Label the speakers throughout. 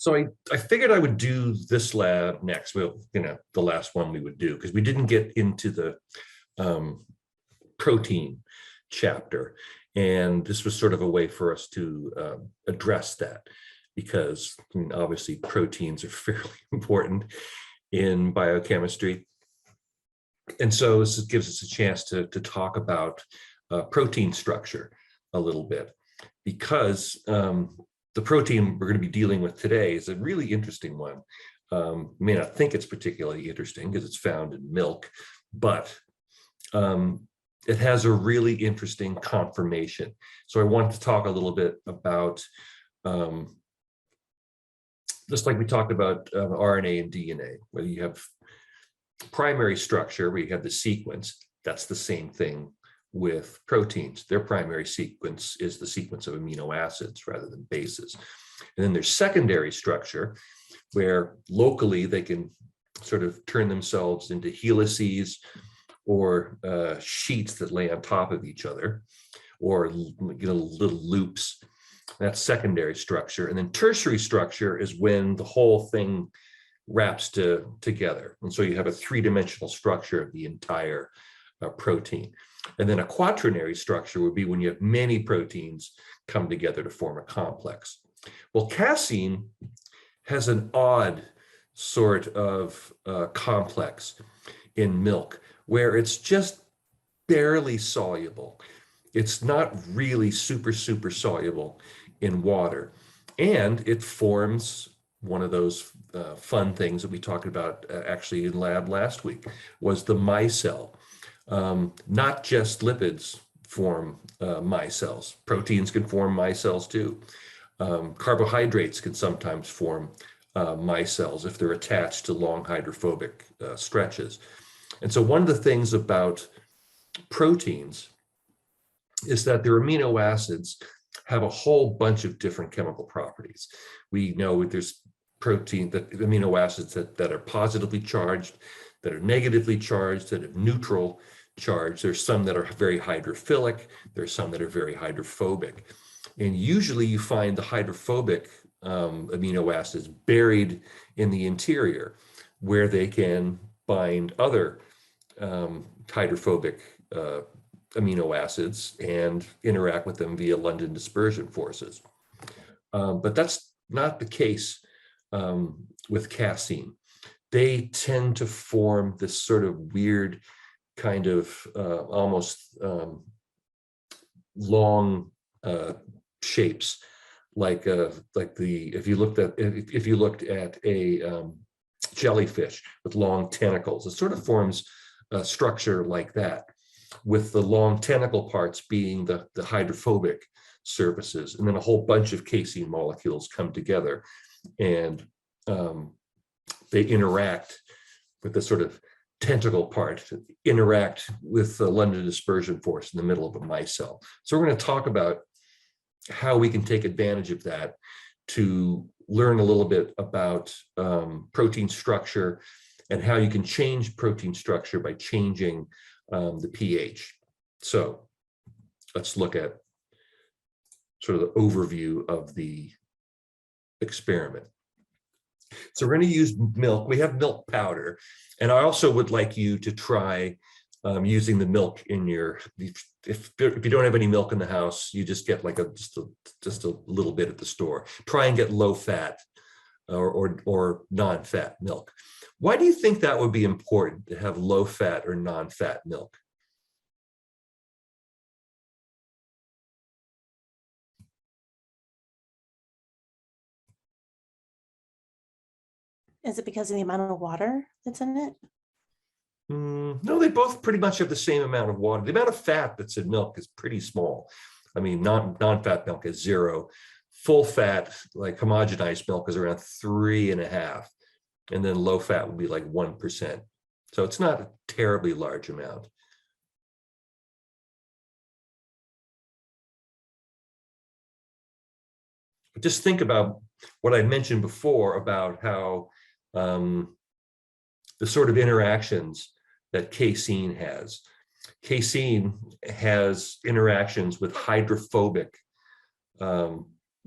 Speaker 1: So I figured I would do this lab next. Well, the last one we would do, because we didn't get into the protein chapter. And this was sort of a way for us to address that, because obviously proteins are fairly important in biochemistry. And so this gives us a chance to talk about protein structure a little bit, because the protein we're going to be dealing with today is a really interesting one. You may not think it's particularly interesting because it's found in milk, but it has a really interesting conformation. So I wanted to talk a little bit about, just like we talked about RNA and DNA, where you have primary structure, where you have the sequence. That's the same thing with proteins. Their primary sequence is the sequence of amino acids rather than bases. And then there's secondary structure, where locally they can sort of turn themselves into helices or sheets that lay on top of each other, or little loops. That's secondary structure. And then tertiary structure is when the whole thing wraps together. And so you have a three-dimensional structure of the entire protein. And then a quaternary structure would be when you have many proteins come together to form a complex. Well, casein has an odd sort of complex in milk, where it's just barely soluble. It's not really super soluble in water. And it forms one of those fun things that we talked about actually in lab last week, was the micelle. Not just lipids form micelles. Proteins can form micelles too. Carbohydrates can sometimes form micelles if they're attached to long hydrophobic stretches. And so one of the things about proteins is that their amino acids have a whole bunch of different chemical properties. We know there's amino acids that are positively charged, that are negatively charged, that have neutral charge. There's some that are very hydrophilic. There's some that are very hydrophobic. And usually you find the hydrophobic amino acids buried in the interior, where they can bind other hydrophobic amino acids and interact with them via London dispersion forces. But that's not the case with casein. They tend to form this sort of weird kind of almost long shapes, if you looked at a jellyfish with long tentacles, it sort of forms a structure like that, with the long tentacle parts being the hydrophobic surfaces, and then a whole bunch of casein molecules come together, and they interact with the sort of tentacle part, interact with the London dispersion force in the middle of a micelle. So we're going to talk about how we can take advantage of that to learn a little bit about protein structure, and how you can change protein structure by changing the pH. So let's look at sort of the overview of the experiment. So we're going to use milk. We have milk powder, and I also would like you to try using the milk in your, if you don't have any milk in the house, you just get like just a little bit at the store. Try and get low fat or non-fat milk. Why do you think that would be important, to have low fat or non-fat milk?
Speaker 2: Is it because of the amount of water that's in it?
Speaker 1: No, they both pretty much have the same amount of water. The amount of fat that's in milk is pretty small. I mean, non-fat milk is 0. Full fat, like homogenized milk, is around 3.5. And then low fat would be like 1%. So it's not a terribly large amount. But just think about what I mentioned before about how the sort of interactions that casein has. Casein has interactions with hydrophobic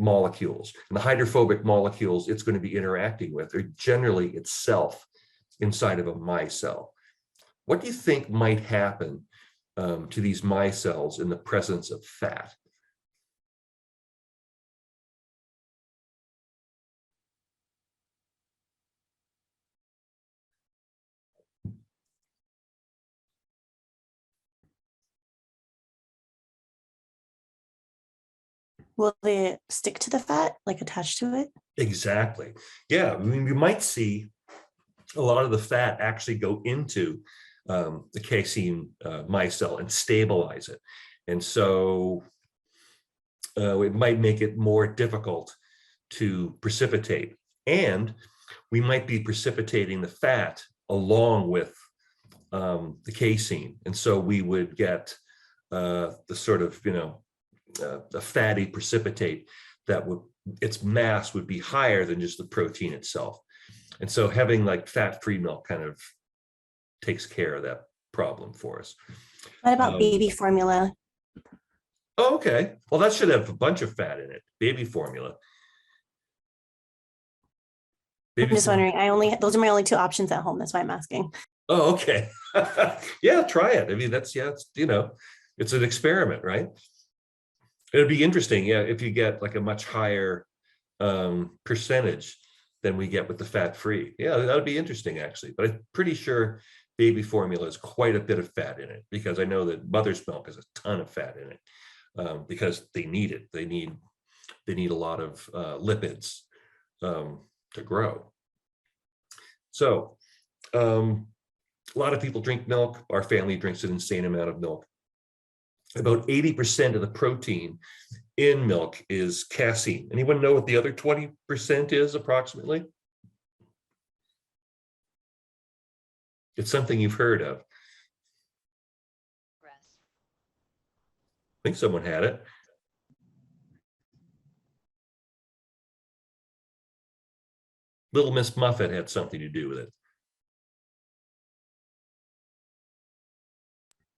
Speaker 1: molecules. And the hydrophobic molecules it's going to be interacting with are generally itself inside of a micelle. What do you think might happen to these micelles in the presence of fat?
Speaker 2: Will they stick to the fat, like attached to it?
Speaker 1: Exactly. Yeah, I mean, we might see a lot of the fat actually go into the casein micelle and stabilize it. And so it might make it more difficult to precipitate. And we might be precipitating the fat along with the casein. And so we would get the sort of, a fatty precipitate that would, its mass would be higher than just the protein itself. And so having like fat-free milk kind of takes care of that problem for us.
Speaker 2: What about baby formula?
Speaker 1: Oh, okay. Well, that should have a bunch of fat in it. Baby formula.
Speaker 2: I'm just wondering, those are my only two options at home. That's why I'm asking.
Speaker 1: Oh, okay. Yeah, try it. I mean, it's, it's an experiment, right? It'd be interesting, yeah, if you get like a much higher percentage than we get with the fat-free. Yeah, that would be interesting, actually. But I'm pretty sure baby formula has quite a bit of fat in it, because I know that mother's milk has a ton of fat in it, because they need it. They need a lot of lipids to grow. So a lot of people drink milk. Our family drinks an insane amount of milk. About 80% of the protein in milk is casein. Anyone know what the other 20% is approximately? It's something you've heard of. I think someone had it. Little Miss Muffet had something to do with it.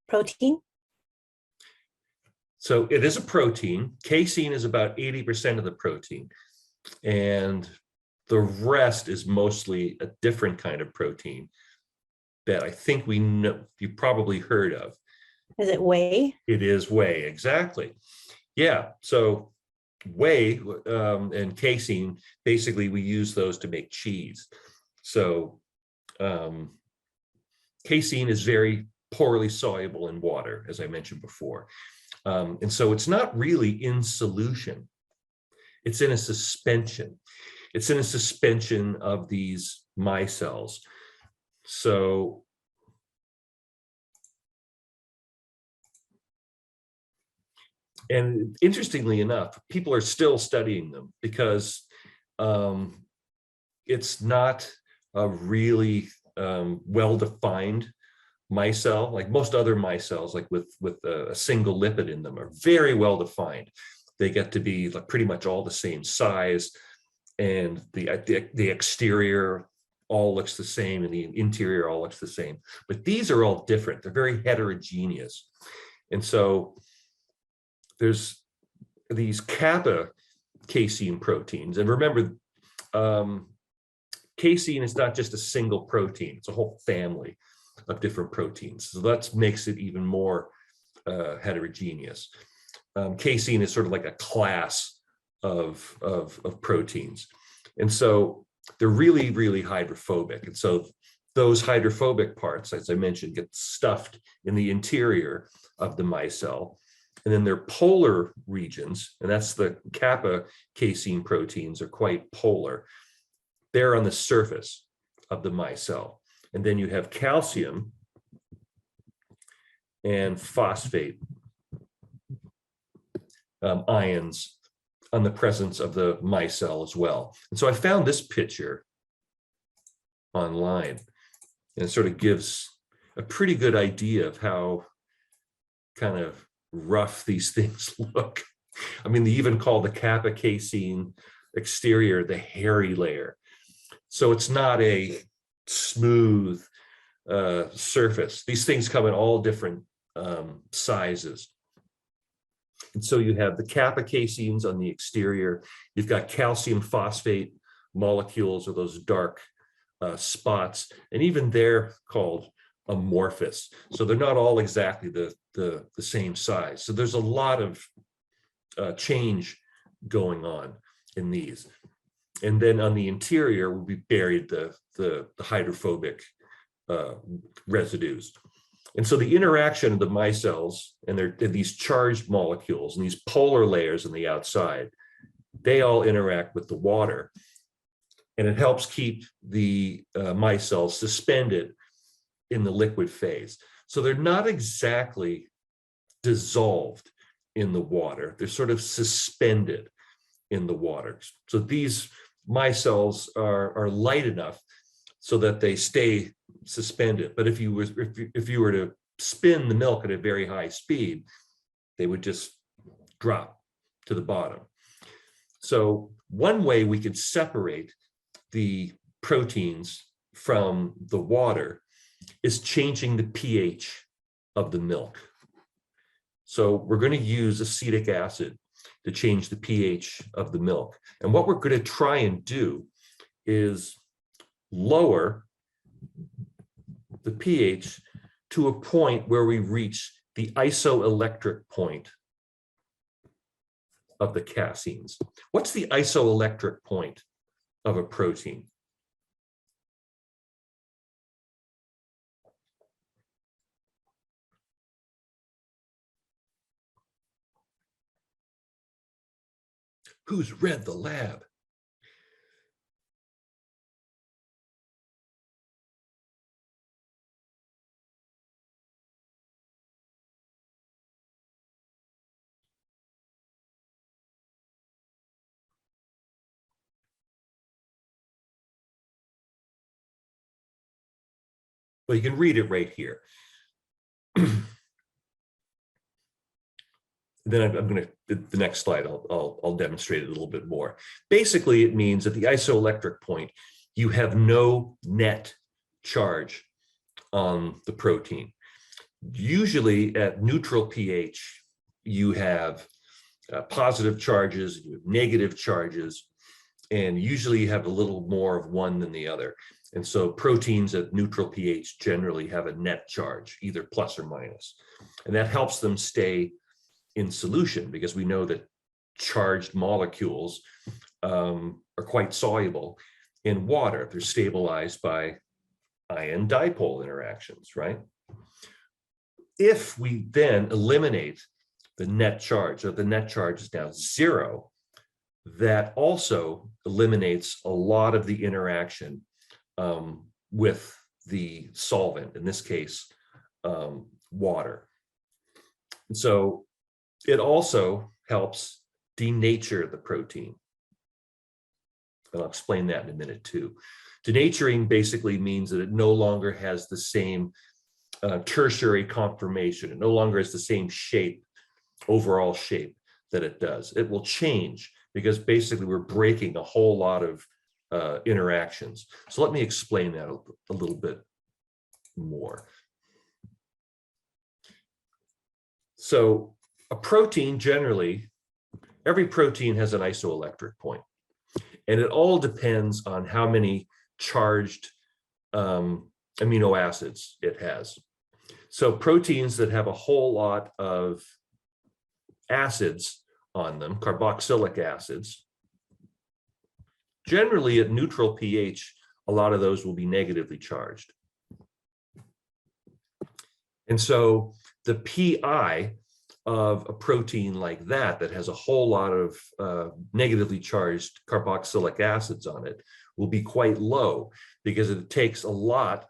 Speaker 2: Protein?
Speaker 1: So it is a protein. Casein is about 80% of the protein. And the rest is mostly a different kind of protein that I think we know, you probably heard of.
Speaker 2: Is it whey?
Speaker 1: It is whey, exactly. Yeah, so whey and casein, basically we use those to make cheese. So casein is very poorly soluble in water, as I mentioned before. And so it's not really in solution. It's in a suspension. It's in a suspension of these micelles. So and interestingly enough, people are still studying them because it's not a really well-defined micelle. Like most other micelles, like with a single lipid in them, are very well defined. They get to be like pretty much all the same size, and the exterior all looks the same and the interior all looks the same. But these are all different. They're very heterogeneous. And so there's these kappa casein proteins. And remember, casein is not just a single protein, it's a whole family of different proteins. So that makes it even more heterogeneous. Casein is sort of like a class of proteins. And so they're really, really hydrophobic. And so those hydrophobic parts, as I mentioned, get stuffed in the interior of the micelle. And then their polar regions, and that's the kappa casein proteins, are quite polar. They're on the surface of the micelle. And then you have calcium and phosphate ions on the presence of the micelle as well. And so I found this picture online, and it sort of gives a pretty good idea of how kind of rough these things look. I mean, they even call the kappa casein exterior the hairy layer. So it's not a smooth surface. These things come in all different sizes. And so you have the kappa caseins on the exterior. You've got calcium phosphate molecules, or those dark spots, and even they're called amorphous. So they're not all exactly the same size. So there's a lot of change going on in these. And then on the interior will be buried the hydrophobic residues. And so the interaction of the micelles and these charged molecules and these polar layers on the outside, they all interact with the water. And it helps keep the micelles suspended in the liquid phase. So they're not exactly dissolved in the water. They're sort of suspended in the water. So these micelles are light enough so that they stay suspended. But if you were to spin the milk at a very high speed, they would just drop to the bottom. So one way we could separate the proteins from the water is changing the pH of the milk. So we're going to use acetic acid to change the pH of the milk. And what we're going to try and do is lower the pH to a point where we reach the isoelectric point of the caseins. What's the isoelectric point of a protein? Who's read the lab? Well, you can read it right here. Then I'm going to, the next slide, I'll demonstrate it a little bit more. Basically, it means at the isoelectric point, you have no net charge on the protein. Usually at neutral pH, you have positive charges, you have negative charges, and usually you have a little more of one than the other. And so proteins at neutral pH generally have a net charge, either plus or minus. And that helps them stay in solution, because we know that charged molecules are quite soluble in water. They're stabilized by ion dipole interactions, right? If we then eliminate the net charge, or the net charge is now 0, that also eliminates a lot of the interaction with the solvent, in this case, water. And so it also helps denature the protein. And I'll explain that in a minute too. Denaturing basically means that it no longer has the same tertiary conformation. It no longer has the same shape, overall shape that it does. It will change because basically we're breaking a whole lot of interactions. So let me explain that a little bit more. So a protein, generally, every protein has an isoelectric point, and it all depends on how many charged amino acids it has. So proteins that have a whole lot of acids on them, carboxylic acids, generally at neutral pH, a lot of those will be negatively charged. And so the pi of a protein like that has a whole lot of negatively charged carboxylic acids on it will be quite low, because it takes a lot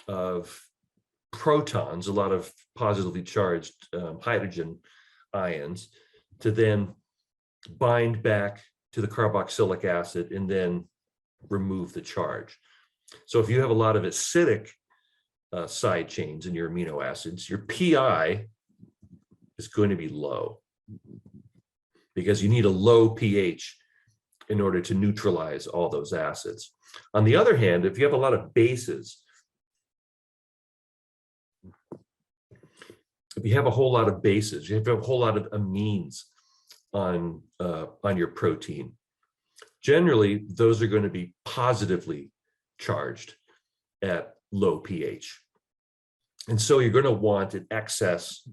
Speaker 1: of protons, a lot of positively charged hydrogen ions, to then bind back to the carboxylic acid and then remove the charge. So if you have a lot of acidic side chains in your amino acids, your pi is going to be low, because you need a low pH in order to neutralize all those acids. On the other hand, if you have a lot of bases, if you have a whole lot of bases, you have a whole lot of amines on your protein. Generally, those are going to be positively charged at low pH. And so you're going to want an excess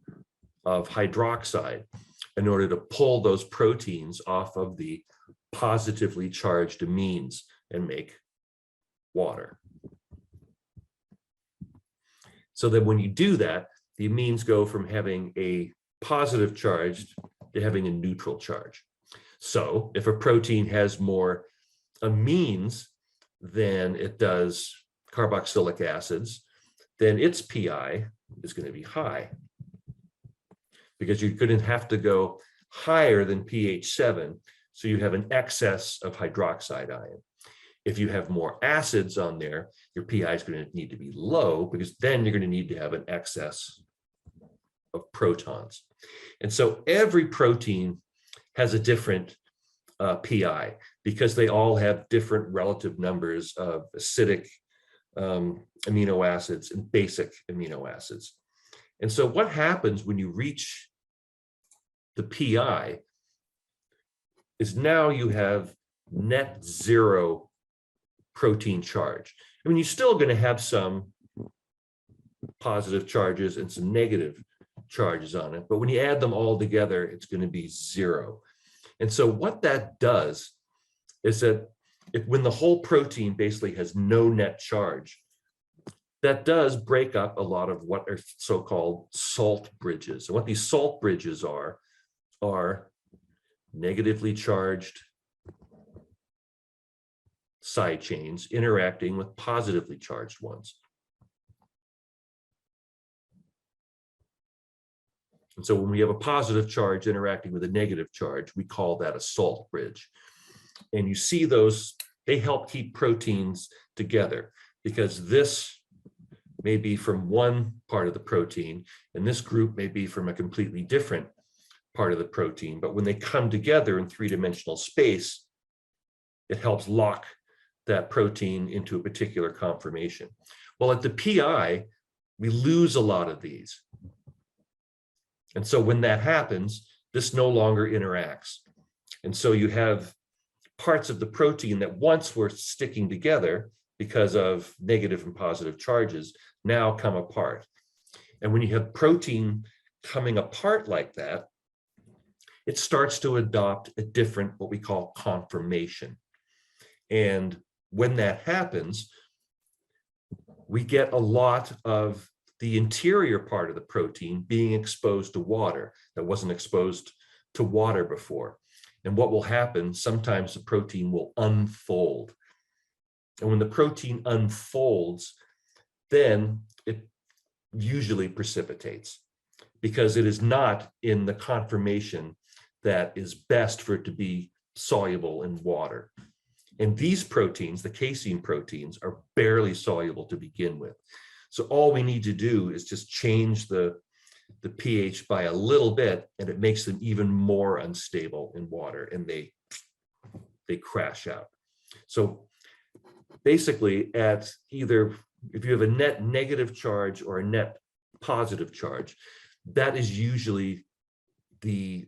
Speaker 1: of hydroxide in order to pull those proteins off of the positively charged amines and make water. So that when you do that, the amines go from having a positive charge to having a neutral charge. So if a protein has more amines than it does carboxylic acids, then its PI is going to be high, because you're going to have to go higher than pH 7, so you have an excess of hydroxide ion. If you have more acids on there, your PI is going to need to be low, because then you're going to need to have an excess of protons. And so every protein has a different PI, because they all have different relative numbers of acidic amino acids and basic amino acids. And so what happens when you reach the PI is now you have net zero protein charge. I mean, you're still going to have some positive charges and some negative charges on it, but when you add them all together, it's going to be zero. And so what that does is that when the whole protein basically has no net charge, that does break up a lot of what are so-called salt bridges. And what these salt bridges are negatively charged side chains interacting with positively charged ones. And so when we have a positive charge interacting with a negative charge, we call that a salt bridge. And you see those, they help keep proteins together, because this may be from one part of the protein, and this group may be from a completely different part of the protein. But when they come together in three-dimensional space, it helps lock that protein into a particular conformation. Well, at the PI, we lose a lot of these. And so when that happens, this no longer interacts. And so you have parts of the protein that once were sticking together because of negative and positive charges now come apart. And when you have protein coming apart like that, it starts to adopt a different, what we call conformation. And when that happens, we get a lot of the interior part of the protein being exposed to water that wasn't exposed to water before. And what will happen, sometimes the protein will unfold. And when the protein unfolds, then it usually precipitates, because it is not in the conformation that is best for it to be soluble in water. And these proteins, the casein proteins, are barely soluble to begin with. So all we need to do is just change the pH by a little bit, and it makes them even more unstable in water, and they crash out. So basically, at either, if you have a net negative charge or a net positive charge, that is usually the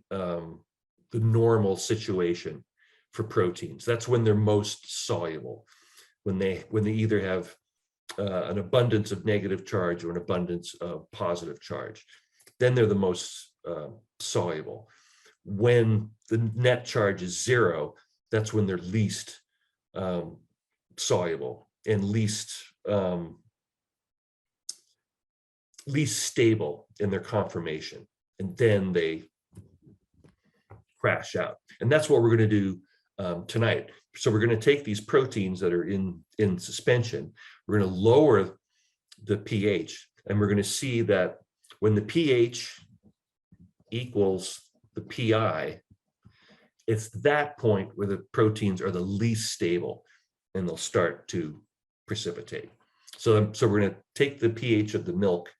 Speaker 1: normal situation for proteins. That's when they're most soluble, when they either have an abundance of negative charge or an abundance of positive charge. Then they're the most soluble. When the net charge is zero, that's when they're least soluble and least stable in their conformation, and then they crash out. And that's what we're going to do tonight. So we're going to take these proteins that are in suspension, we're going to lower the pH, and we're going to see that when the pH equals the PI, it's that point where the proteins are the least stable and they'll start to precipitate. So we're going to take the pH of the milk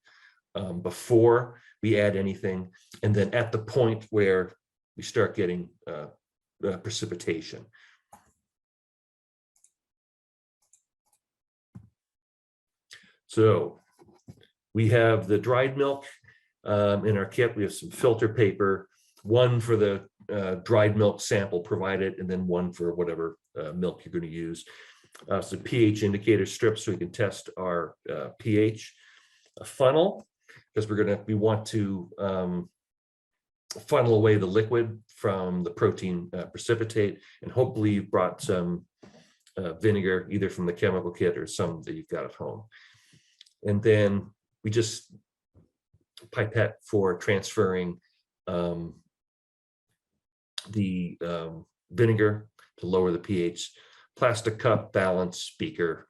Speaker 1: before we add anything, and then at the point where we start getting precipitation. So we have the dried milk. In our kit, we have some filter paper, one for the dried milk sample provided, and then one for whatever milk you're going to use. Some pH indicator strips so we can test our pH. A funnel, because we want to funnel away the liquid from the protein precipitate, and hopefully you've brought some vinegar, either from the chemical kit or some that you've got at home. And then we just pipette for transferring the vinegar to lower the pH, plastic cup, balance, beaker.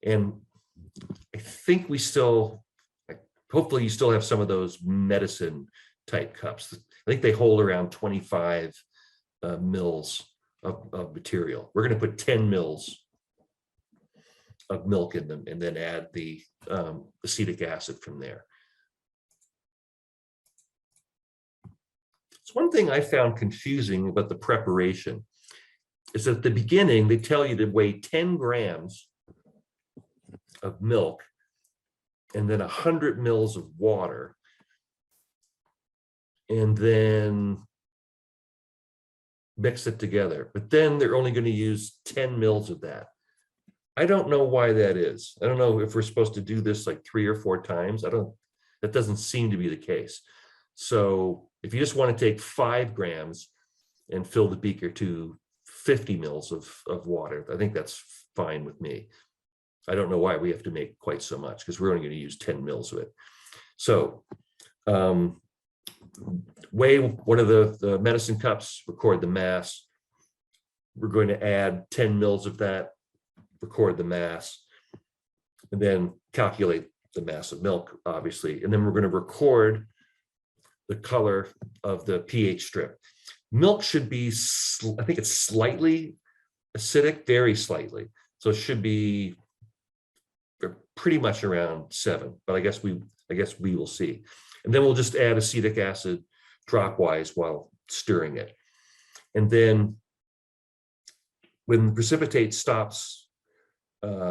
Speaker 1: And I think we still, hopefully you still have some of those medicine type cups. I think they hold around 25 mils of material. We're going to put 10 mils of milk in them and then add the acetic acid from there. It's one thing I found confusing about the preparation is at the beginning, they tell you to weigh 10 grams of milk and then 100 mils of water, and then mix it together. But then they're only going to use 10 mils of that. I don't know why that is. I don't know if we're supposed to do this like 3 or 4 times. That doesn't seem to be the case. So if you just want to take 5 grams and fill the beaker to 50 mils of water, I think that's fine with me. I don't know why we have to make quite so much, because we're only going to use 10 mils of it. So weigh one of the medicine cups, record the mass. We're going to add 10 mils of that, record the mass, and then calculate the mass of milk, obviously. And then we're going to record the color of the pH strip. Milk should be, I think it's slightly acidic, very slightly. So it should be pretty much around 7, but I guess we will see. And then we'll just add acetic acid dropwise while stirring it. And then when the precipitate stops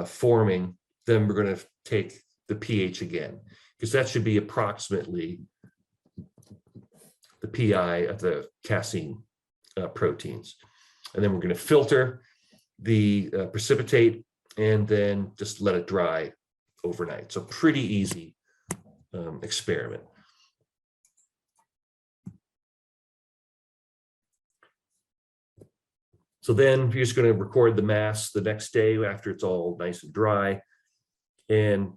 Speaker 1: forming, then we're going to take the pH again, because that should be approximately the PI of the casein proteins. And then we're going to filter the precipitate and then just let it dry overnight. So pretty easy experiment. So then you're just going to record the mass the next day after it's all nice and dry and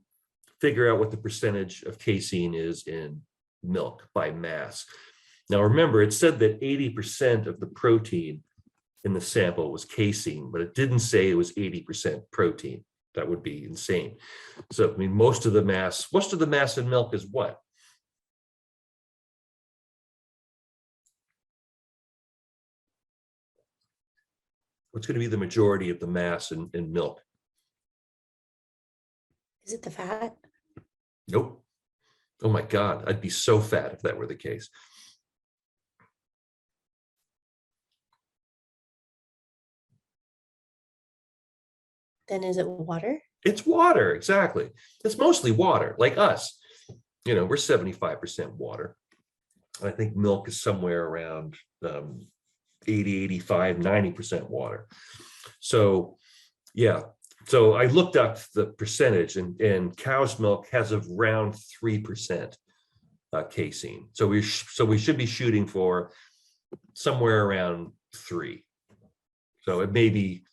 Speaker 1: figure out what the percentage of casein is in milk by mass. Now remember, it said that 80% of the protein in the sample was casein, but it didn't say it was 80% protein. That would be insane. So I mean, most of the mass in milk is what? What's going to be the majority of the mass in milk?
Speaker 2: Is it the fat?
Speaker 1: Nope. Oh my God, I'd be so fat if that were the case.
Speaker 2: Then is it water?
Speaker 1: It's water, exactly. It's mostly water, like us. You know, we're 75% water. I think milk is somewhere around 80, 85, 90% water. So yeah, so I looked up the percentage, and cow's milk has around 3% casein. So we should be shooting for somewhere around 3. So it may be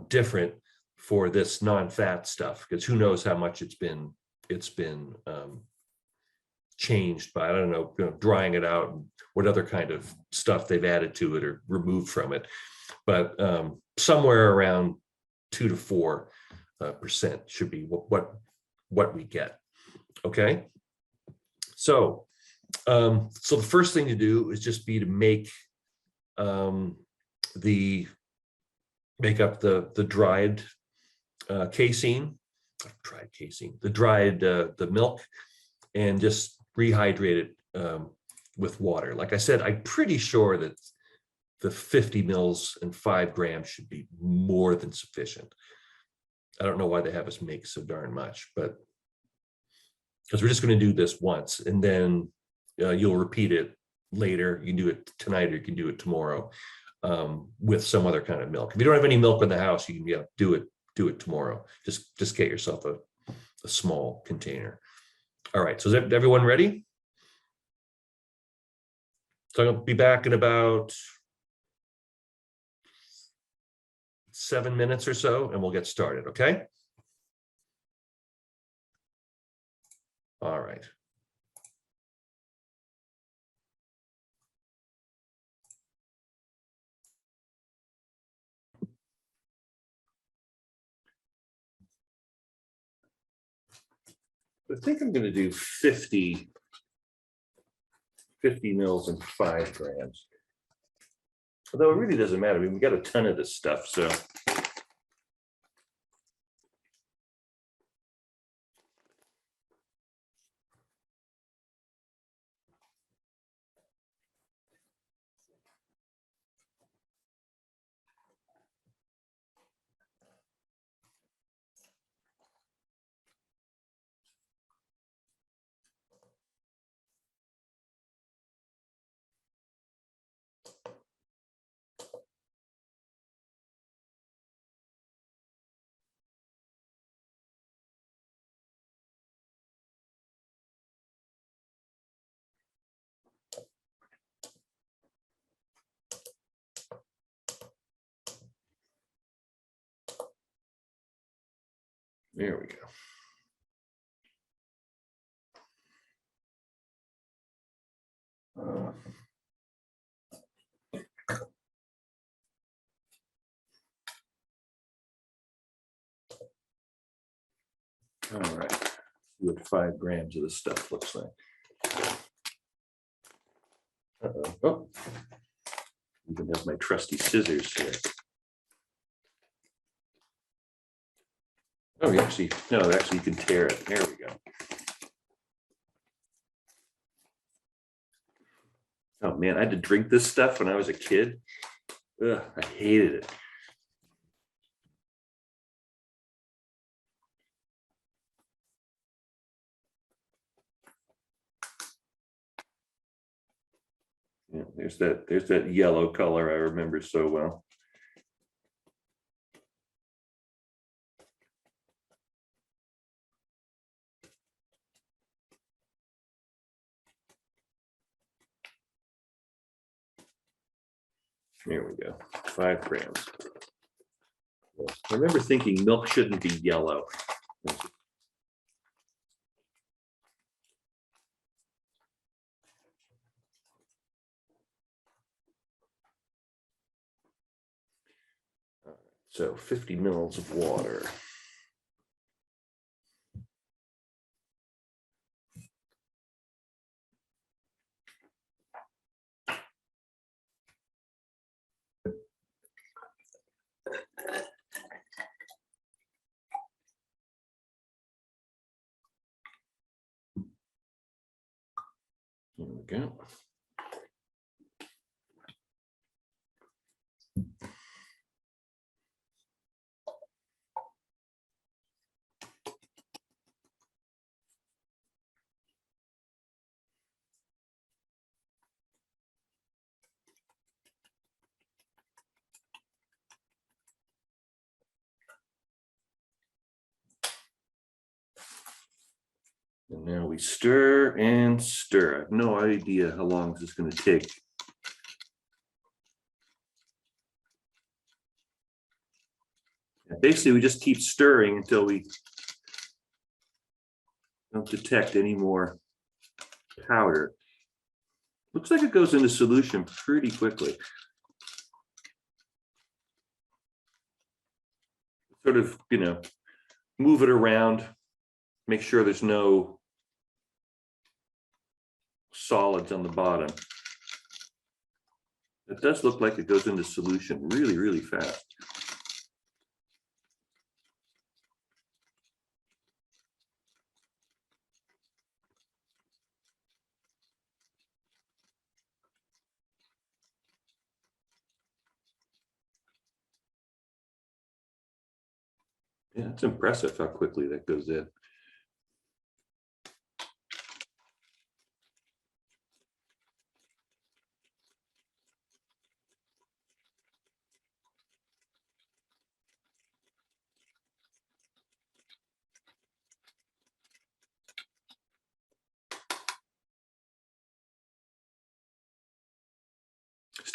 Speaker 1: different for this non-fat stuff, because who knows how much it's been changed by, I don't know, drying it out and what other kind of stuff they've added to it or removed from it. But somewhere around 2 to 4% should be what we get. Okay. So so the first thing to do is just be to make up the dried casein, the milk, and just rehydrate it with water. Like I said, I'm pretty sure that the 50 mils and 5 grams should be more than sufficient. I don't know why they have us make so darn much, but because we're just going to do this once, and then you'll repeat it later. You can do it tonight or you can do it tomorrow with some other kind of milk. If you don't have any milk in the house, you can do it tomorrow. Just get yourself a small container. All right, so is everyone ready? So I'll be back in about 7 minutes or so, and we'll get started, okay? All right. I think I'm going to do 50 mils and 5 grams. Although it really doesn't matter. I mean, we got a ton of this stuff, so. There we go. All right, see what 5 grams of this stuff looks like. Oh, even have my trusty scissors here. Oh, you actually, no, actually you can tear it. There we go. Oh man, I had to drink this stuff when I was a kid. Ugh, I hated it. Yeah, there's that yellow color I remember so well. There we go, 5 grams. I remember thinking milk shouldn't be yellow. So 50 mils of water. There we go. And now we stir and stir. I have no idea how long this is going to take. And basically, we just keep stirring until we don't detect any more powder. Looks like it goes into solution pretty quickly. Sort of, move it around, make sure there's no solids on the bottom. It does look like it goes into solution really, really fast. Yeah, it's impressive how quickly that goes in.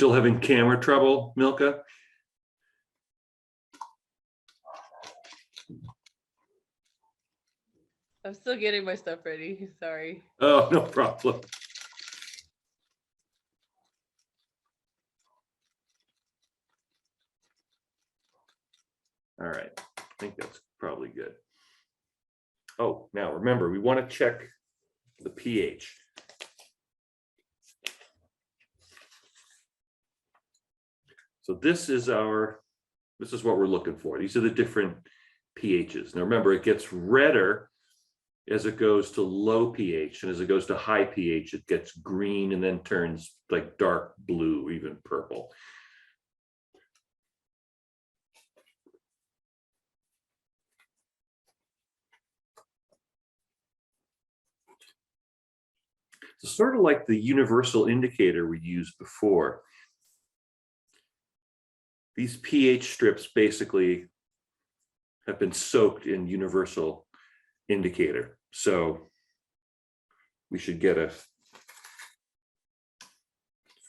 Speaker 1: Still having camera trouble, Milka?
Speaker 3: I'm still getting my stuff ready. Sorry.
Speaker 1: Oh, no problem. All right, I think that's probably good. Oh, now remember, we want to check the pH. So this is what we're looking for. These are the different pHs. Now remember, it gets redder as it goes to low pH, and as it goes to high pH, it gets green and then turns like dark blue, even purple. It's sort of like the universal indicator we used before. These pH strips basically have been soaked in universal indicator. So we should get a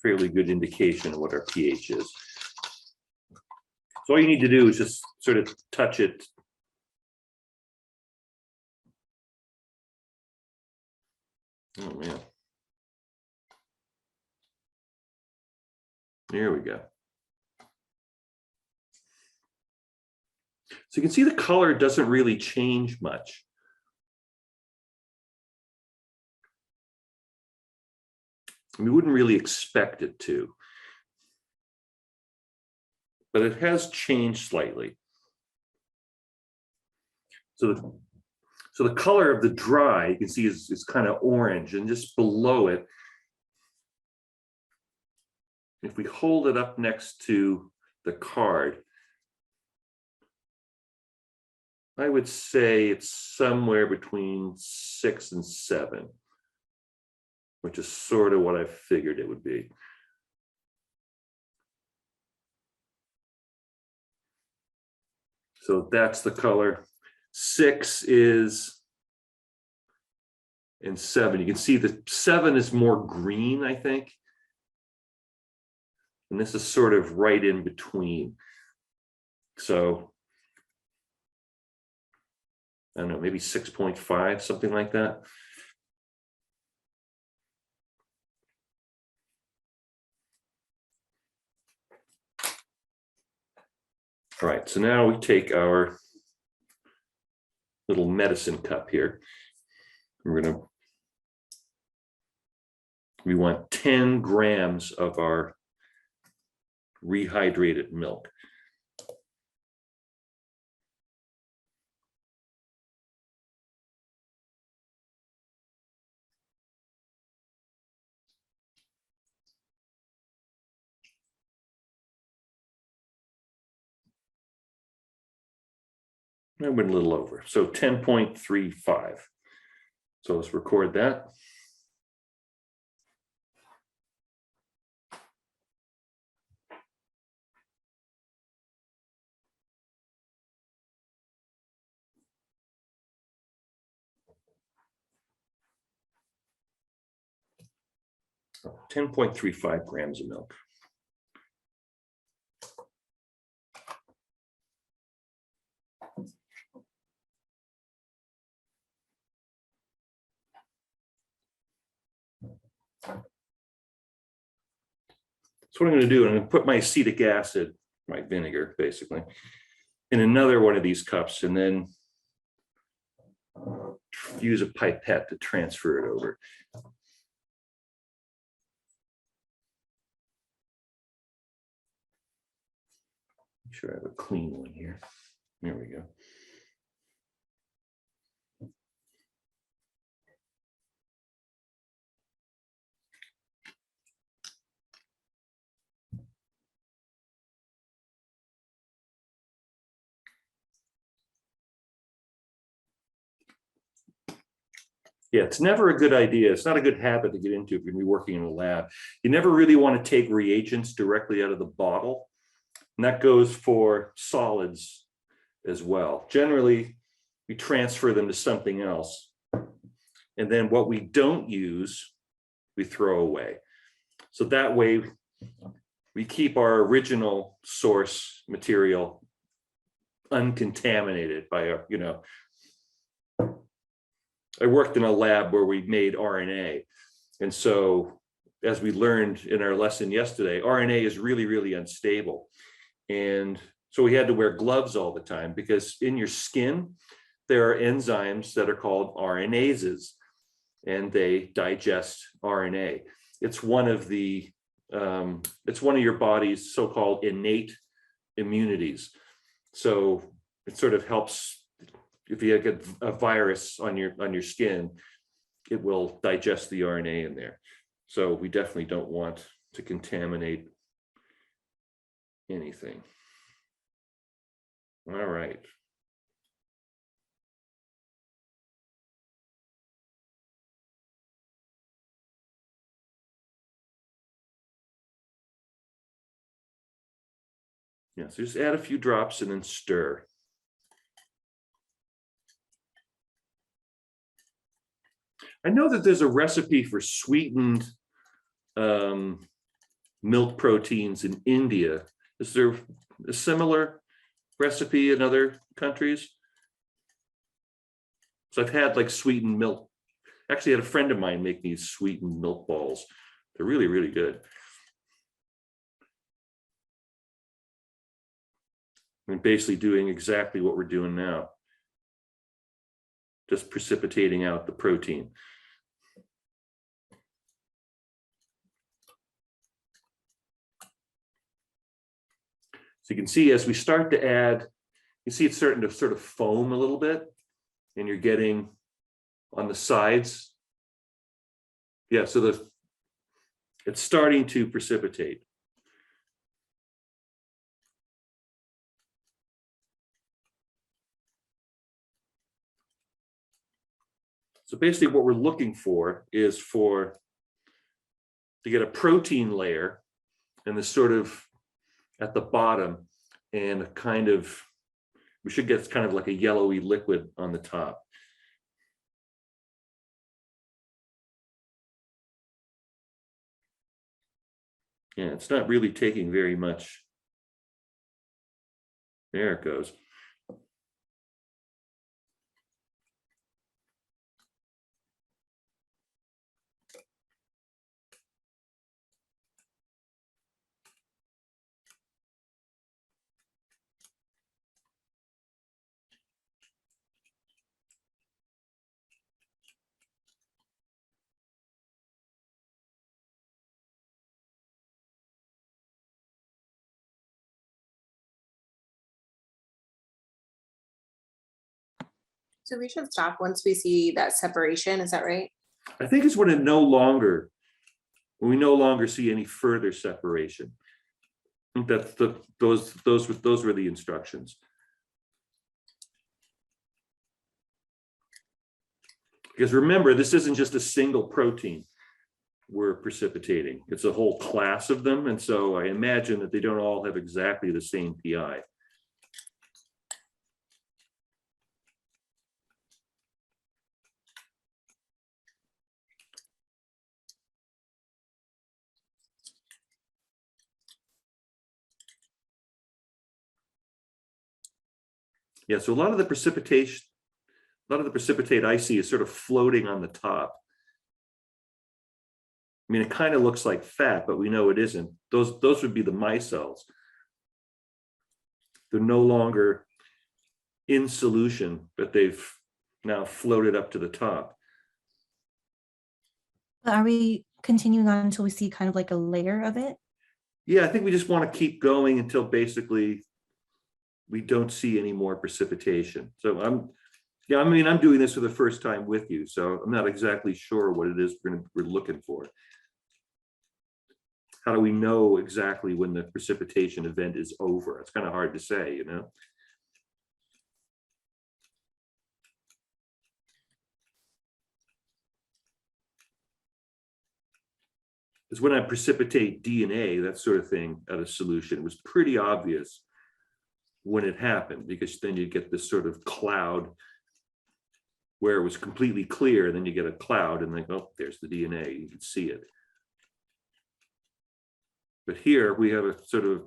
Speaker 1: fairly good indication of what our pH is. So all you need to do is just sort of touch it. Oh man. There we go. So you can see the color doesn't really change much. We wouldn't really expect it to, but it has changed slightly. So the color of the dry, you can see is kind of orange, and just below it, if we hold it up next to the card, I would say it's somewhere between 6 and 7, which is sort of what I figured it would be. So that's the color. 6 is, and 7. You can see the 7 is more green, I think. And this is sort of right in between. So I don't know, maybe 6.5, something like that. All right, so now we take our little medicine cup here. We want 10 grams of our rehydrated milk. I went a little over, so 10.35. So let's record that. So 10.35 grams of milk. So what I'm going to do, I'm going to put my acetic acid, my vinegar, basically, in another one of these cups, and then use a pipette to transfer it over. Make sure I have a clean one here. There we go. Yeah, it's never a good idea. It's not a good habit to get into if you're gonna be working in a lab. You never really want to take reagents directly out of the bottle. And that goes for solids as well. Generally, we transfer them to something else. And then what we don't use, we throw away. So that way, we keep our original source material uncontaminated by our, I worked in a lab where we made RNA. And so as we learned in our lesson yesterday, RNA is really, really unstable. And so we had to wear gloves all the time because in your skin, there are enzymes that are called RNases, and they digest RNA. It's one of your body's so-called innate immunities. So it sort of helps if you get a virus on your skin, it will digest the RNA in there. So we definitely don't want to contaminate anything. All right. Yeah, so just add a few drops and then stir. I know that there's a recipe for sweetened milk proteins in India. Is there a similar recipe in other countries? So I've had like sweetened milk. Actually, I had a friend of mine make these sweetened milk balls. They're really, really good. And basically doing exactly what we're doing now. Just precipitating out the protein. So you can see as we start to add, you see it's starting to sort of foam a little bit, and you're getting on the sides. Yeah, so it's starting to precipitate. So basically what we're looking for is to get a protein layer and this sort of at the bottom, and a kind of, we should get kind of like a yellowy liquid on the top. Yeah, it's not really taking very much. There it goes.
Speaker 4: So we should stop once we see that separation, is that right?
Speaker 1: I think it's when we no longer see any further separation. I think that's those were the instructions. Because remember, this isn't just a single protein we're precipitating. It's a whole class of them. And so I imagine that they don't all have exactly the same PI. Yeah, so a lot of the precipitate I see is sort of floating on the top. I mean, it kind of looks like fat, but we know it isn't. Those would be the micelles. They're no longer in solution, but they've now floated up to the top.
Speaker 2: Are we continuing on until we see kind of like a layer of it?
Speaker 1: Yeah, I think we just want to keep going until basically we don't see any more precipitation. So I'm doing this for the first time with you, so I'm not exactly sure what it is we're looking for. How do we know exactly when the precipitation event is over? It's kind of hard to say, you know? Because when I precipitate DNA, that sort of thing, out of solution, it was pretty obvious when it happened, because then you get this sort of cloud where it was completely clear, and then you get a cloud and then, oh, there's the DNA, you can see it. But here we have a sort of,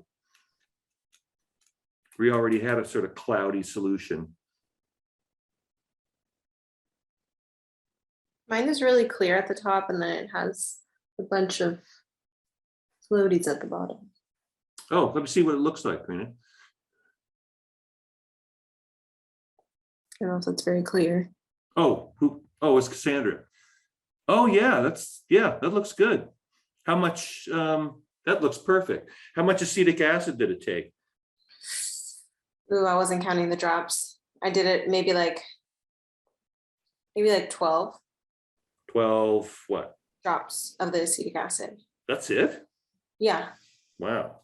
Speaker 1: we already had a sort of cloudy solution.
Speaker 4: Mine is really clear at the top and then it has a bunch of floaties at the bottom.
Speaker 1: Oh, let me see what it looks like, Rena.
Speaker 4: I don't know if that's very clear.
Speaker 1: Oh, oh, it's Cassandra. Oh yeah, that looks good. How much, that looks perfect. How much acetic acid did it take?
Speaker 4: Ooh, I wasn't counting the drops. I did it maybe like 12
Speaker 1: 12, what?
Speaker 4: drops of the acetic acid.
Speaker 1: That's it?
Speaker 4: Yeah.
Speaker 1: Wow.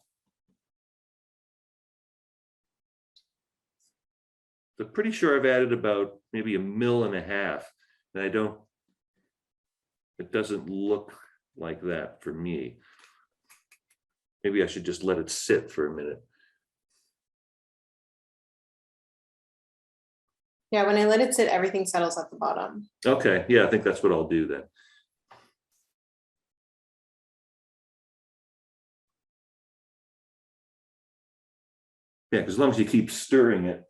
Speaker 1: I'm pretty sure I've added about maybe 1.5 mil, and it doesn't look like that for me. Maybe I should just let it sit for a minute.
Speaker 4: Yeah, when I let it sit, everything settles at the bottom.
Speaker 1: Okay, yeah, I think that's what I'll do then. Yeah, because as long as you keep stirring it.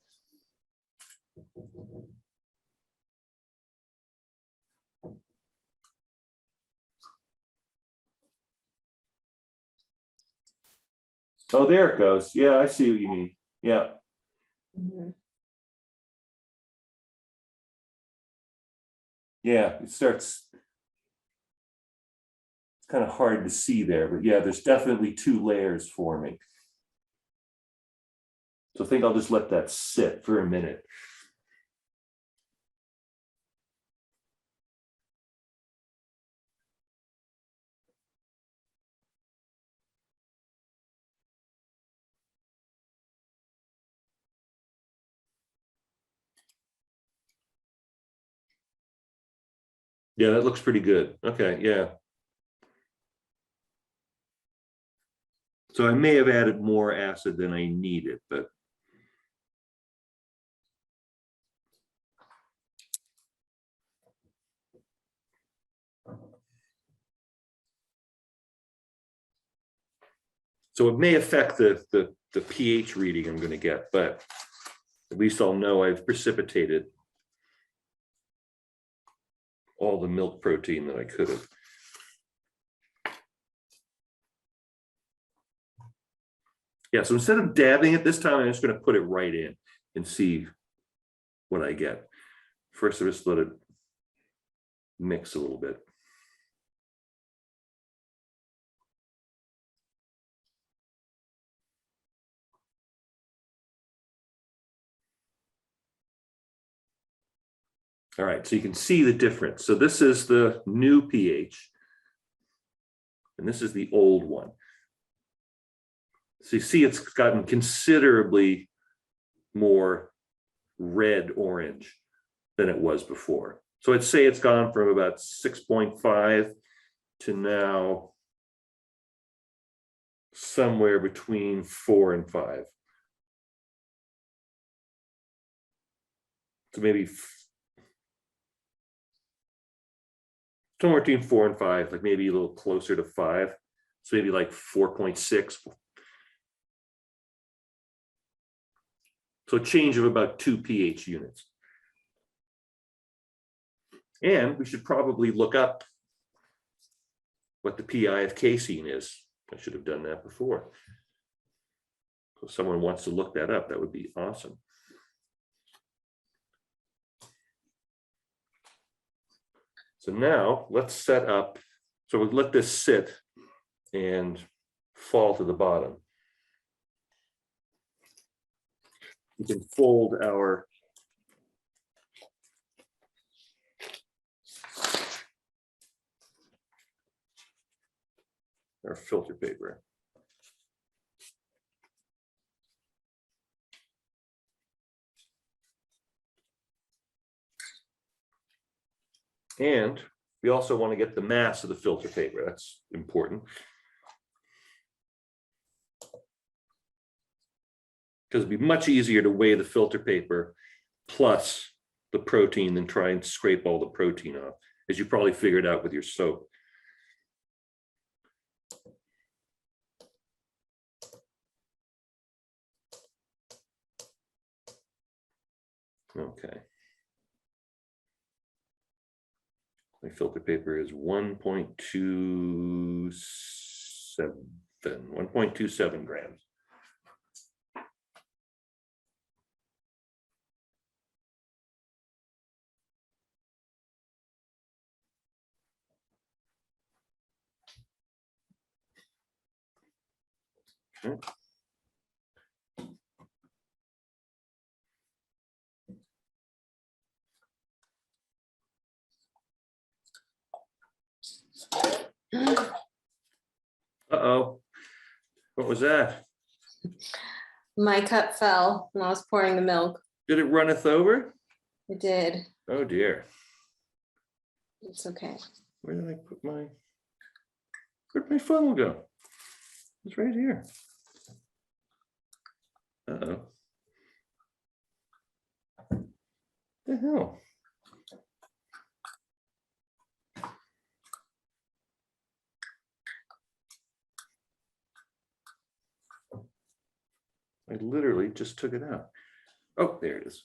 Speaker 1: Oh, there it goes. Yeah, I see what you mean. Yeah.
Speaker 4: Mhm.
Speaker 1: Yeah, it starts. It's kind of hard to see there, but yeah, there's definitely 2 layers forming. So I think I'll just let that sit for a minute. Yeah, that looks pretty good. Okay, yeah. So I may have added more acid than I needed, but so it may affect the pH reading I'm going to get, but at least I'll know I've precipitated all the milk protein that I could have. Yeah, so instead of dabbing it this time, I'm just going to put it right in and see what I get. First, I just let it mix a little bit. All right, so you can see the difference. So this is the new pH, and this is the old one. So you see it's gotten considerably more red-orange than it was before. So I'd say it's gone from about 6.5 to now somewhere between 4 and 5. So maybe somewhere between 4 and 5, like maybe a little closer to 5. So maybe like 4.6. So a change of about 2 pH units. And we should probably look up what the PI of casein is. I should have done that before. So if someone wants to look that up, that would be awesome. So now let's set up, so we'll let this sit and fall to the bottom. We can fold our filter paper. And we also want to get the mass of the filter paper. That's important. Because it'd be much easier to weigh the filter paper plus the protein than try and scrape all the protein off, as you probably figured out with your soap. Okay. My filter paper is 1.27 grams. Okay. Uh-oh. What was that?
Speaker 4: My cup fell when I was pouring the milk.
Speaker 1: Did it runneth over?
Speaker 4: It did.
Speaker 1: Oh dear.
Speaker 4: It's okay.
Speaker 1: Where did I put where'd my funnel go? It's right here. Uh-oh. The hell? I literally just took it out. Oh, there it is.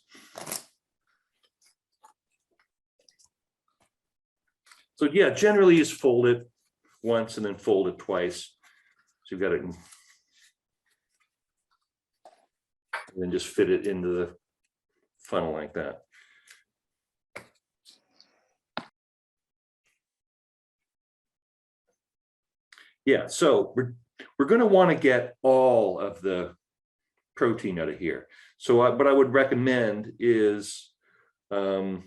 Speaker 1: So yeah, generally just fold it once and then fold it twice. So you've got it, and then just fit it into the funnel like that. Yeah, so we're going to want to get all of the protein out of here. So what I would recommend is, I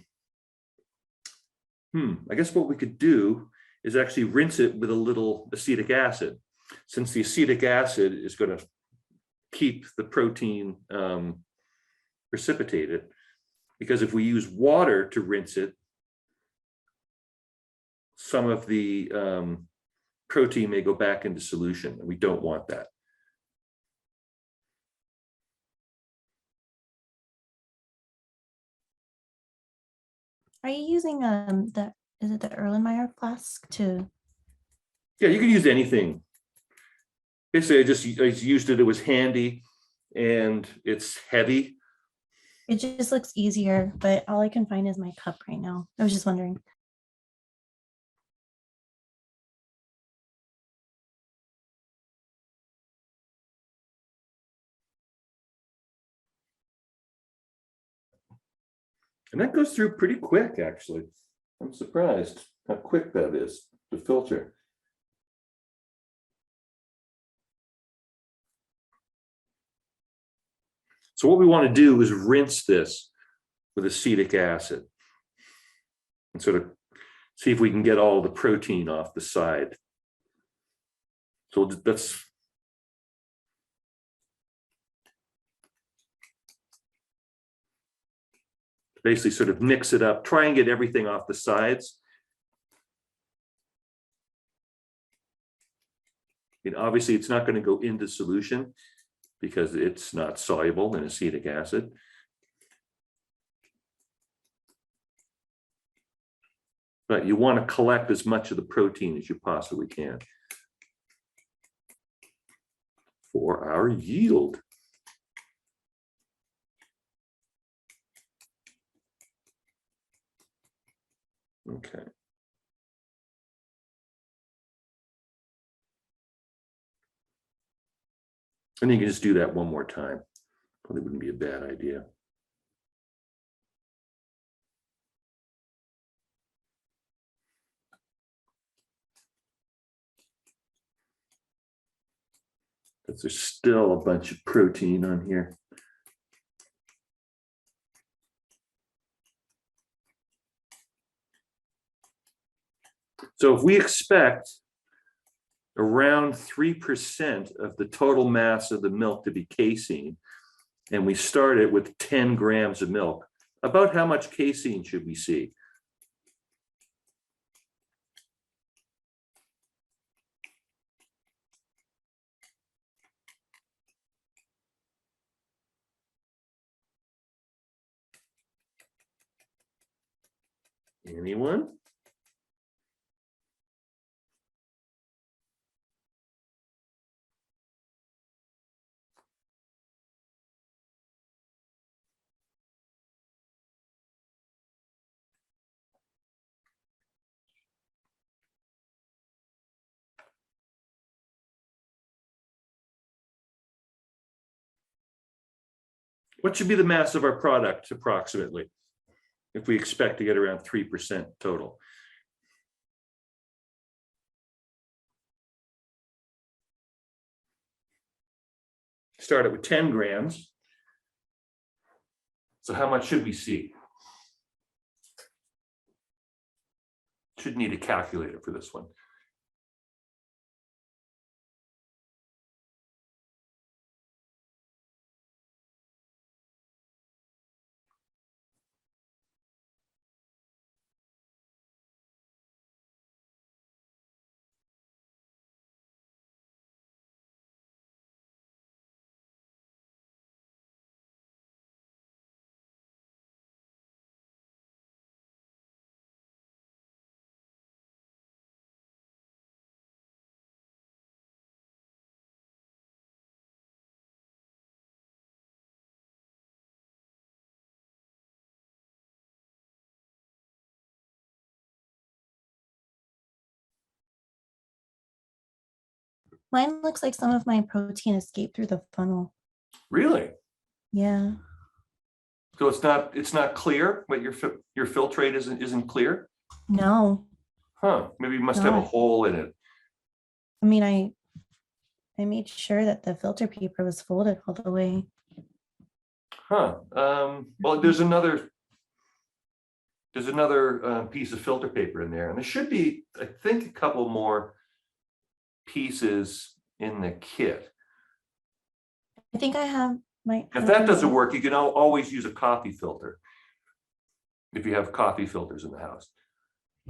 Speaker 1: guess what we could do is actually rinse it with a little acetic acid, since the acetic acid is going to keep the protein precipitated. Because if we use water to rinse it, some of the protein may go back into solution, and we don't want that.
Speaker 2: Are you using is it the Erlenmeyer flask to?
Speaker 1: Yeah, you can use anything. Basically, I just used it. It was handy, and it's heavy.
Speaker 2: It just looks easier, but all I can find is my cup right now. I was just wondering.
Speaker 1: And that goes through pretty quick, actually. I'm surprised how quick that is to filter. So what we want to do is rinse this with acetic acid and sort of see if we can get all the protein off the side. So that's basically sort of mix it up, try and get everything off the sides. And obviously it's not going to go into solution because it's not soluble in acetic acid. But you want to collect as much of the protein as you possibly can for our yield. Okay. And you can just do that one more time. Probably wouldn't be a bad idea. Because there's still a bunch of protein on here. So if we expect around 3% of the total mass of the milk to be casein, and we start it with 10 grams of milk, about how much casein should we see? Anyone? What should be the mass of our product approximately? If we expect to get around 3% total. Start it with 10 grams. So how much should we see? Should need a calculator for this one.
Speaker 2: Mine looks like some of my protein escaped through the funnel.
Speaker 1: Really?
Speaker 2: Yeah.
Speaker 1: So it's not clear, but your filtrate isn't clear?
Speaker 2: No.
Speaker 1: Huh, maybe you must have a
Speaker 2: Not.
Speaker 1: hole in it.
Speaker 2: I mean, I made sure that the filter paper was folded all the way.
Speaker 1: Huh, well, there's another piece of filter paper in there, and there should be, I think, a couple more pieces in the kit.
Speaker 2: I think I have my.
Speaker 1: If that doesn't work, you can always use a coffee filter. If you have coffee filters in the house.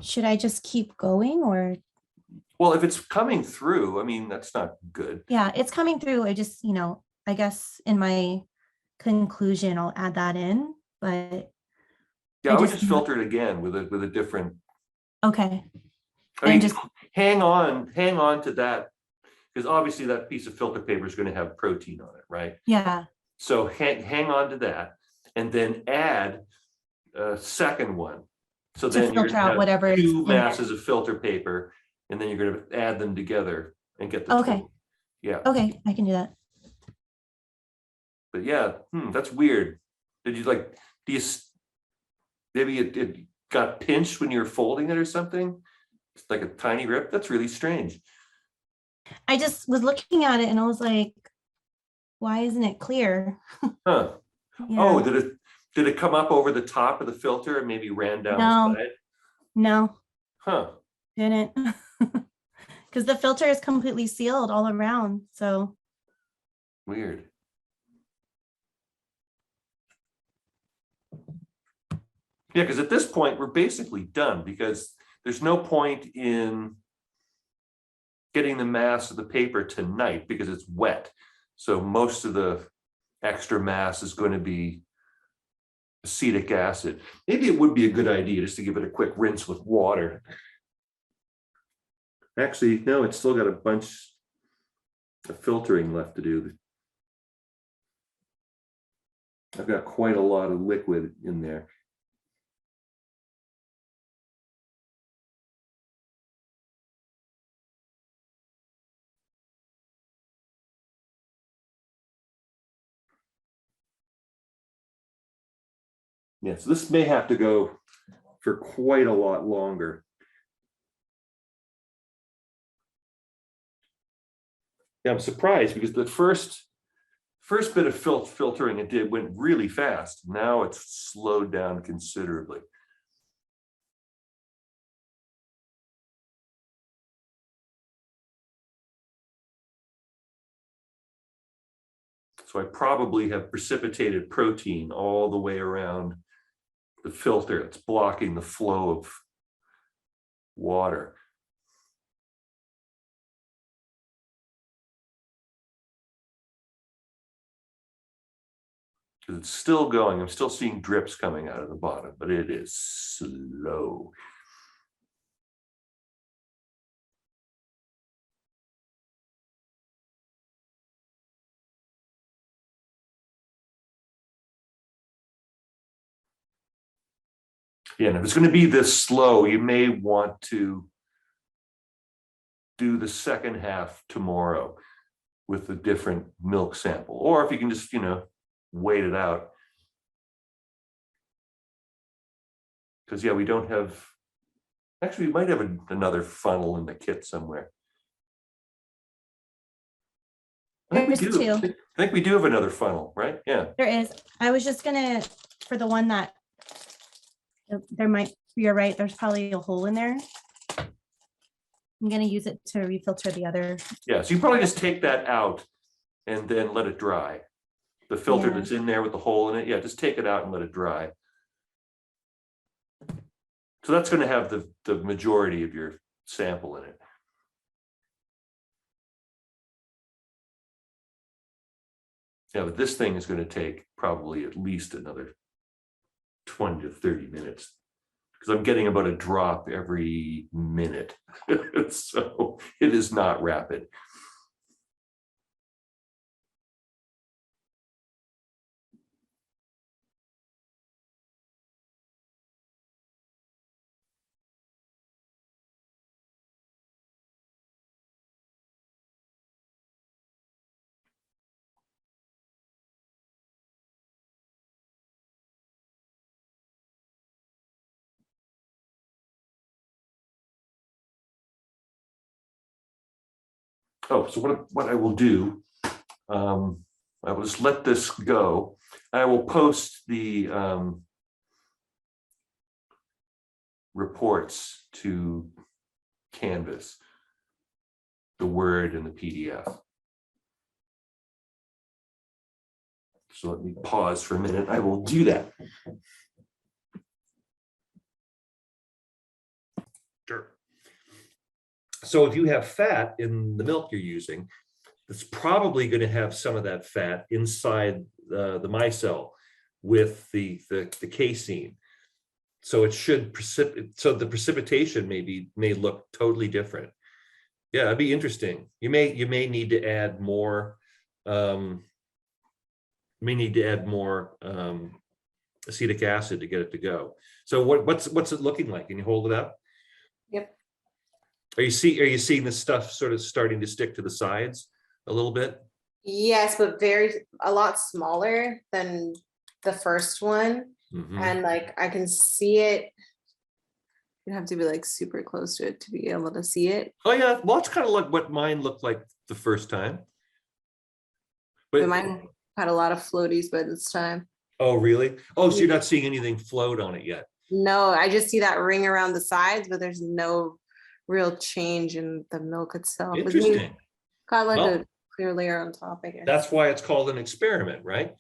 Speaker 2: Should I just keep going or?
Speaker 1: Well, if it's coming through, I mean, that's not good.
Speaker 2: Yeah, it's coming through. I just, I guess in my conclusion, I'll add that in, but
Speaker 1: Yeah,
Speaker 2: I
Speaker 1: I would
Speaker 2: just-
Speaker 1: just filter it again with a different.
Speaker 2: okay.
Speaker 1: I mean,
Speaker 2: And just-
Speaker 1: hang on to that, because obviously that piece of filter paper is going to have protein on it, right?
Speaker 2: Yeah.
Speaker 1: So hang on to that, and then add a second one. So
Speaker 2: To
Speaker 1: then you're
Speaker 2: filter
Speaker 1: going to
Speaker 2: out
Speaker 1: have
Speaker 2: whatever is
Speaker 1: two
Speaker 2: in there.
Speaker 1: masses of filter paper, and then you're going to add them together and get the
Speaker 2: Okay.
Speaker 1: total. Yeah,
Speaker 2: Okay, I can do that.
Speaker 1: but yeah, that's weird. Did you maybe it got pinched when you were folding it or something? It's like a tiny rip. That's really strange.
Speaker 2: I just was looking at it and I was like, why isn't it clear?
Speaker 1: Huh.
Speaker 2: Yeah.
Speaker 1: Oh, did it come up over the top of the filter and maybe ran down
Speaker 2: No.
Speaker 1: the side?
Speaker 2: No,
Speaker 1: Huh.
Speaker 2: didn't. Because the filter is completely sealed all around. So
Speaker 1: Weird. Yeah, because at this point we're basically done, because there's no point in getting the mass of the paper tonight because it's wet. So most of the extra mass is going to be acetic acid. Maybe it would be a good idea just to give it a quick rinse with water. Actually, no, it's still got a bunch of filtering left to do. I've got quite a lot of liquid in there. Yeah, so this may have to go for quite a lot longer. Yeah, I'm surprised because the first bit of filtering it did went really fast. Now it's slowed down considerably. So I probably have precipitated protein all the way around the filter. It's blocking the flow of water. Because it's still going. I'm still seeing drips coming out of the bottom, but it is slow. Yeah, and if it's going to be this slow, you may want to do the second half tomorrow with a different milk sample. Or if you can just, wait it out. Because yeah, we don't have, actually, we might have another funnel in the kit somewhere. I think we
Speaker 2: There's
Speaker 1: do.
Speaker 2: two.
Speaker 1: I think we do have another funnel, right? Yeah.
Speaker 2: There is. I was just gonna, for the one that there might, you're right, there's probably a hole in there. I'm gonna use it to refilter the other.
Speaker 1: Yeah, so you probably just take that out and then let it dry. The filter
Speaker 2: Yeah.
Speaker 1: that's in there with the hole in it, yeah, just take it out and let it dry. So that's going to have the majority of your sample in it. Yeah, but this thing is going to take probably at least another 20 to 30 minutes because I'm getting about a drop every minute. So it is not rapid. Oh, so what I will do, I will just let this go. I will post the reports to Canvas, the Word and the PDF. So let me pause for a minute. I will do that. Sure. So if you have fat in the milk you're using, it's probably going to have some of that fat inside the micelle with the casein. So it should so the precipitation may look totally different. Yeah, it'd be interesting. You may need to add more. Acetic acid to get it to go. So what's it looking like? Can you hold it up?
Speaker 4: Yep.
Speaker 1: Are you seeing this stuff sort of starting to stick to the sides a little bit?
Speaker 4: Yes, but a lot smaller than the first one.
Speaker 1: Mhm.
Speaker 4: And like I can see it. You have to be like super close to it to be able to see it.
Speaker 1: Oh yeah, well, it's kind of like what mine looked like the first time.
Speaker 4: But mine had a lot of floaties by this time.
Speaker 1: Oh really? Oh, so you're not seeing anything float on it yet?
Speaker 4: No, I just see that ring around the sides, but there's no real change in the milk itself.
Speaker 1: Interesting.
Speaker 4: Got like
Speaker 1: Well,
Speaker 4: a clear layer on top, I guess.
Speaker 1: that's why it's called an experiment, right?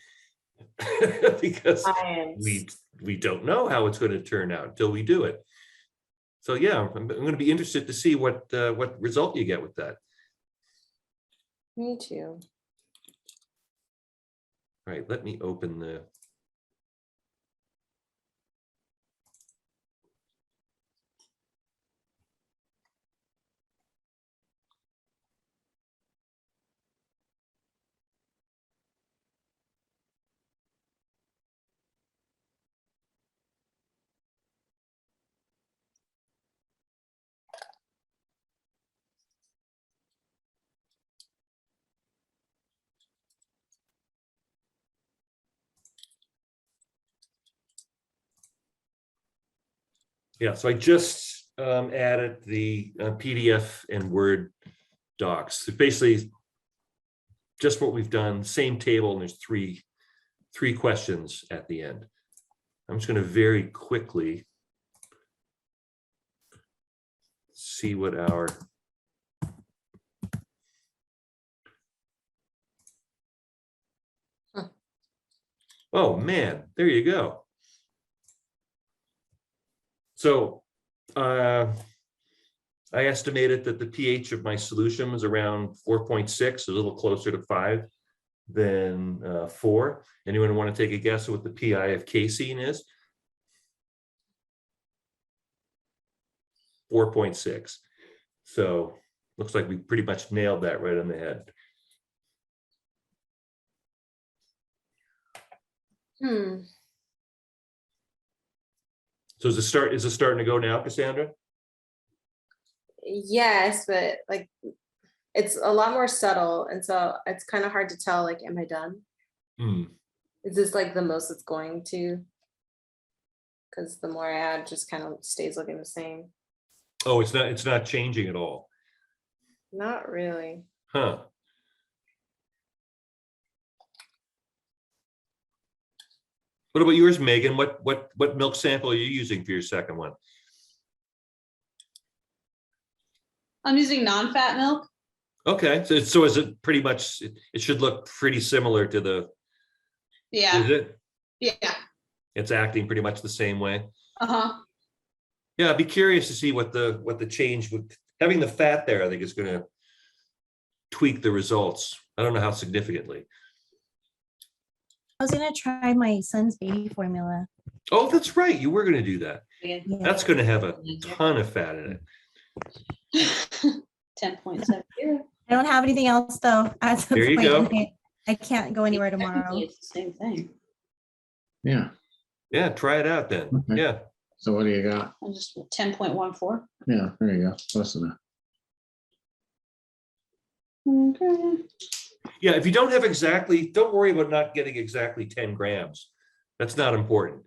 Speaker 1: Because
Speaker 4: Science.
Speaker 1: we don't know how it's going to turn out until we do it. So yeah, I'm going to be interested to see what result you get with that.
Speaker 4: Me too.
Speaker 1: All right, let me open the. Yeah, so I just added the PDF and Word docs. So basically, just what we've done, same table, and there's three questions at the end. I'm just going to very quickly see what our oh man, there you go. So I estimated that the pH of my solution was around 4.6, a little closer to 5 than 4. Anyone want to take a guess at what the PI of casein is? 4.6. So looks like we pretty much nailed that right on the head. So is it starting to go now, Cassandra?
Speaker 4: Yes, but like it's a lot more subtle, and so it's kind of hard to tell. Like, am I done?
Speaker 1: Hmm.
Speaker 4: Is this like the most it's going to? Because the more I add, just kind of stays looking the same.
Speaker 1: Oh, it's not changing at all.
Speaker 4: Not really.
Speaker 1: Huh. What about yours, Megan? What milk sample are you using for your second one?
Speaker 5: I'm using non-fat milk.
Speaker 1: Okay, so is it pretty much, it should look pretty similar to the,
Speaker 5: Yeah,
Speaker 1: is it?
Speaker 5: yeah.
Speaker 1: It's acting pretty much the same way.
Speaker 5: Uh-huh.
Speaker 1: Yeah, I'd be curious to see what the change with having the fat there, I think is gonna tweak the results. I don't know how significantly.
Speaker 2: I was gonna try my son's baby formula.
Speaker 1: Oh, that's right, you were gonna do that.
Speaker 2: Yeah.
Speaker 1: That's gonna have a ton of fat in it.
Speaker 5: 10.7.
Speaker 2: I don't have anything else though. At the
Speaker 1: There you
Speaker 2: point,
Speaker 1: go.
Speaker 2: and I can't go anywhere tomorrow.
Speaker 5: It's the same thing.
Speaker 6: Yeah,
Speaker 1: Yeah, try it out then.
Speaker 6: Okay.
Speaker 1: Yeah.
Speaker 6: so what do you got?
Speaker 5: I'm just 10.14.
Speaker 6: Yeah, there you go, less than that.
Speaker 5: Okay.
Speaker 1: Yeah, if you don't have exactly, don't worry about not getting exactly 10 grams. That's not important.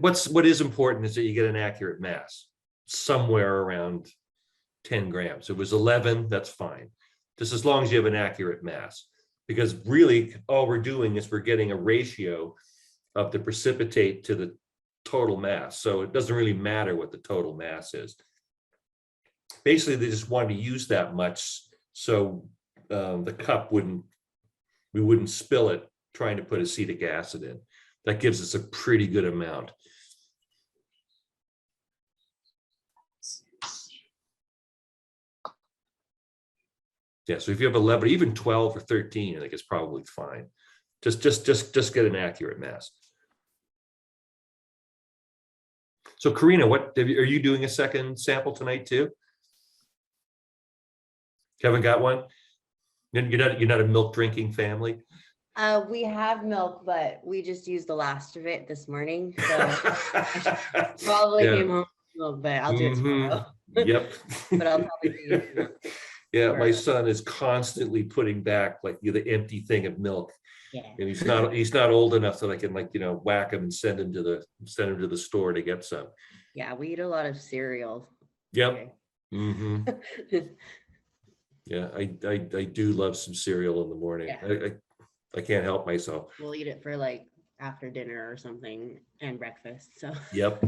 Speaker 1: What is important is that you get an accurate mass somewhere around 10 grams. If it was 11, that's fine. Just as long as you have an accurate mass, because really all we're doing is we're getting a ratio of the precipitate to the total mass. So it doesn't really matter what the total mass is. Basically, they just wanted to use that much so the cup we wouldn't spill it trying to put acetic acid in. That gives us a pretty good amount. Yeah, so if you have 11, even 12 or 13, I think it's probably fine. Just get an accurate mass. So Karina, are you doing a second sample tonight too? Haven't got one? You're not a milk drinking family?
Speaker 7: We have milk, but we just used the last of it this morning. So probably
Speaker 1: Yeah.
Speaker 7: came home with milk, but I'll do it tomorrow.
Speaker 1: Yep.
Speaker 7: But I'll probably do
Speaker 1: Yeah, my
Speaker 7: tomorrow.
Speaker 1: son is constantly putting back like the empty thing of milk,
Speaker 7: Yeah.
Speaker 1: and he's not old enough that I can whack him and send him to the store to get some.
Speaker 7: Yeah, we eat a lot of cereal.
Speaker 1: Yep. hmm Yeah, I do love some cereal in the morning.
Speaker 7: Yeah.
Speaker 1: I can't help myself.
Speaker 7: We'll eat it for like after dinner or something and breakfast. So
Speaker 1: Yep.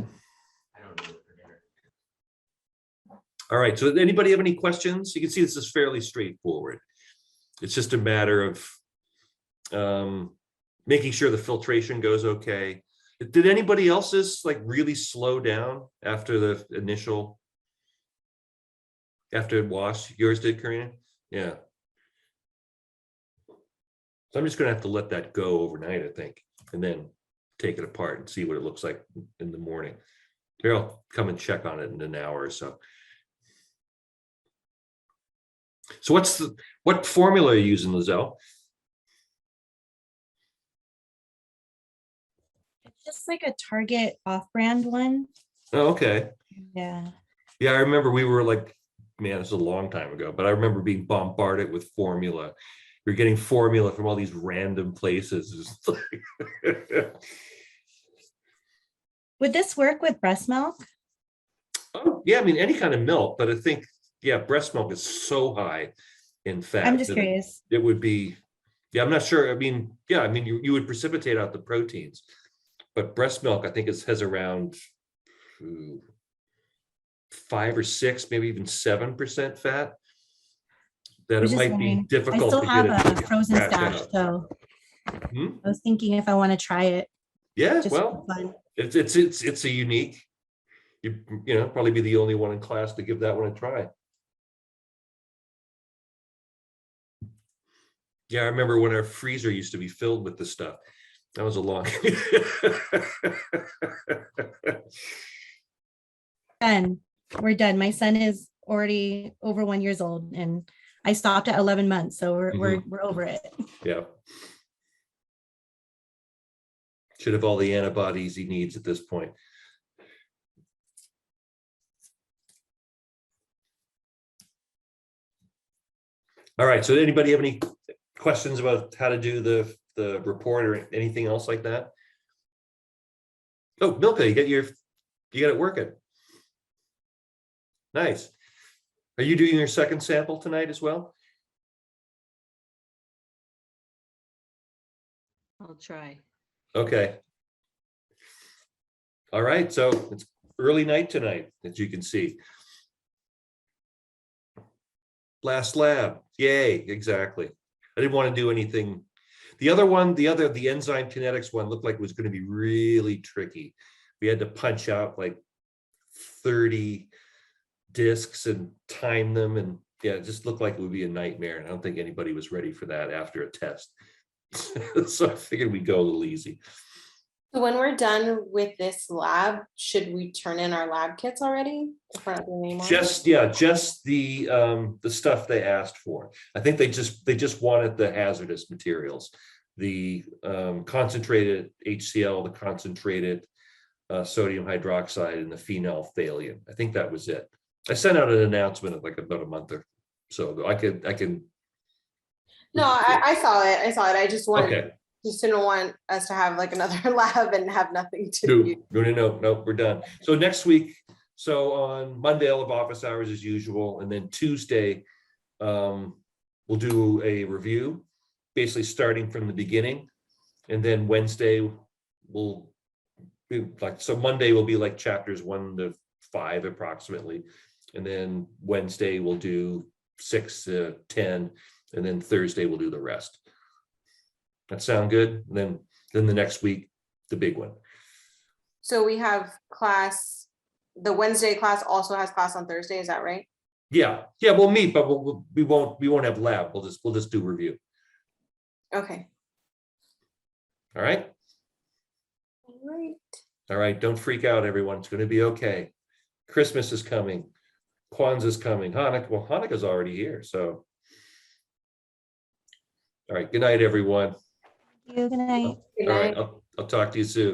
Speaker 1: All right, so anybody have any questions? You can see this is fairly straightforward. It's just a matter of making sure the filtration goes okay. Did anybody else's really slow down after the initial, after it washed? Yours did, Karina? Yeah. So I'm just gonna have to let that go overnight, I think, and then take it apart and see what it looks like in the morning. Here, I'll come and check on it in an hour or so. So what formula are you using, Lizelle?
Speaker 2: It's just like a Target off-brand one.
Speaker 1: Oh, okay.
Speaker 2: Yeah.
Speaker 1: Yeah, I remember we were man, this is a long time ago, but I remember being bombarded with formula. You're getting formula from all these random places.
Speaker 2: Would this work with breast milk?
Speaker 1: Oh, yeah, I mean, any kind of milk, but I think, yeah, breast milk is so high in fat.
Speaker 2: I'm just
Speaker 1: that
Speaker 2: curious.
Speaker 1: It would be, yeah, I'm not sure. I mean, yeah, I mean, you would precipitate out the proteins, but breast milk, I think has around 5 or 6, maybe even 7% fat. That
Speaker 2: I was
Speaker 1: it
Speaker 2: just
Speaker 1: might be
Speaker 2: wondering.
Speaker 1: difficult
Speaker 2: I still
Speaker 1: to
Speaker 2: have
Speaker 1: get it.
Speaker 2: a frozen
Speaker 1: scratched
Speaker 2: stash,
Speaker 1: out.
Speaker 2: so
Speaker 1: Hmm?
Speaker 2: I was thinking if I want to try it.
Speaker 1: Yeah,
Speaker 2: Just
Speaker 1: well,
Speaker 2: for fun.
Speaker 1: it's a unique. You know, probably be the only one in class to give that one a try. Yeah, I remember when our freezer used to be filled with this stuff. That was a long.
Speaker 2: Done. We're done. My son is already over 1 year old, and I stopped at 11 months, so we're over it.
Speaker 1: Yeah. Should have all the antibodies he needs at this point. All right, so anybody have any questions about how to do the the report or anything else like that? Oh, Milka, you got it working. Nice. Are you doing your second sample tonight as well?
Speaker 7: I'll try.
Speaker 1: Okay. All right, so it's early night tonight, as you can see. Last lab, yay, exactly. I didn't want to do anything. The other one, the enzyme kinetics one looked like it was going to be really tricky. We had to punch out like 30 discs and time them, and yeah, it just looked like it would be a nightmare. And I don't think anybody was ready for that after a test. So I figured we'd go a little easy.
Speaker 4: So when we're done with this lab, should we turn in our lab kits already? If we're not doing any more?
Speaker 1: Just the stuff they asked for. I think they just wanted the hazardous materials, the concentrated HCl, the concentrated sodium hydroxide, and the phenolphthalein. I think that was it. I sent out an announcement like about a month or so ago. I can.
Speaker 4: No, I saw it. I just wanted,
Speaker 1: Okay.
Speaker 4: just didn't want us to have like another lab and have nothing to
Speaker 1: No,
Speaker 4: do.
Speaker 1: no, we're done. So next week, so on Monday, I'll have office hours as usual, and then Tuesday, we'll do a review, basically starting from the beginning, and then Wednesday we'll be like, so Monday will be like chapters 1 to 5 approximately, and then Wednesday we'll do 6 to 10, and then Thursday we'll do the rest. That sound good? And then the next week, the big one.
Speaker 4: So we have class, the Wednesday class also has class on Thursday, is that right?
Speaker 1: Yeah, we'll meet, but we won't have lab. We'll just do review.
Speaker 4: Okay.
Speaker 1: All right.
Speaker 4: All right.
Speaker 1: All right. Don't freak out, everyone. It's going to be okay. Christmas is coming. Kwanzaa's coming. Hanukkah's already here. So, all right. Good night, everyone.
Speaker 2: Good night.
Speaker 4: Good
Speaker 1: All
Speaker 4: night.
Speaker 1: right. I'll talk to you soon.